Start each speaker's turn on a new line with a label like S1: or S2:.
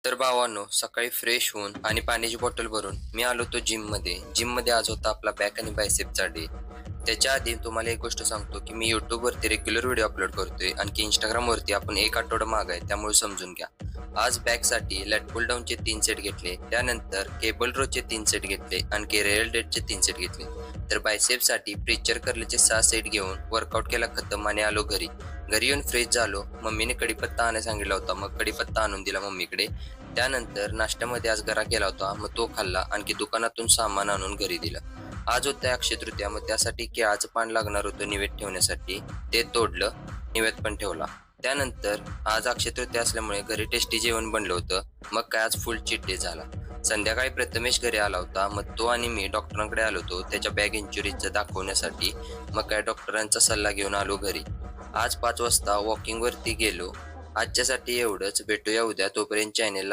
S1: तर भावांनो, सकाळी फ्रेश होऊन आणि पाण्याची बॉटल भरून मी आलो होतो जिममध्ये आज होता आपला बॅक आणि बायसेपचा डे. त्याच्या आधी तुम्हाला एक गोष्ट सांगतो, की मी YouTubeवरती रेग्युलर व्हिडिओ अपलोड करतोय. आणखी Instagramवरती आपण 1 आठवडा मागे आहे, त्यामुळे समजून घ्या. आज बॅकसाठी लॅट पुल डाऊनचे 3 सेट घेतले. त्यानंतर केबल रोचे 3 सेट घेतले. आणखी रेअर डेडचे 3 सेट घेतले. तर बायसेपसाठी प्रीचर कर्लचे 6 सेट घेऊन वर्कआउट केला खतम आणि आलो घरी. घरी येऊन फ्रेश झालो. मम्मीने कढीपत्ता आणायला सांगितला होता. मग कढीपत्ता आणून दिला मम्मीकडे. त्यानंतर नाश्त्यामध्ये आज गरा केला होता. मग तो खाल्ला. आणखी दुकानातून सामान आणून घरी दिलं. आज होतं अक्षय तृतीया. मग त्यासाठी केळाचं पान लागणार होतं निवेद ठेवण्यासाठी. ते तोडलं, निवेद पण ठेवला. त्यानंतर आज अक्षय तृतीया असल्यामुळे घरी टेस्टी जेवण बनलं होतं. मग काय आज फुल चीट डे झाला. संध्याकाळी प्रथमेश घरी आला होता. मग तो आणि मी डॉक्टरांकडे आलो होतो त्याच्या बॅक इंजुरीचं दाखवण्यासाठी. मग काय डॉक्टरांचा सल्ला घेऊन आलो घरी. आज 5 वाजता वॉकिंगवरती गेलो. आजच्यासाठी एवढंच. भेटूया उद्या. तोपर्यंत चॅनेलला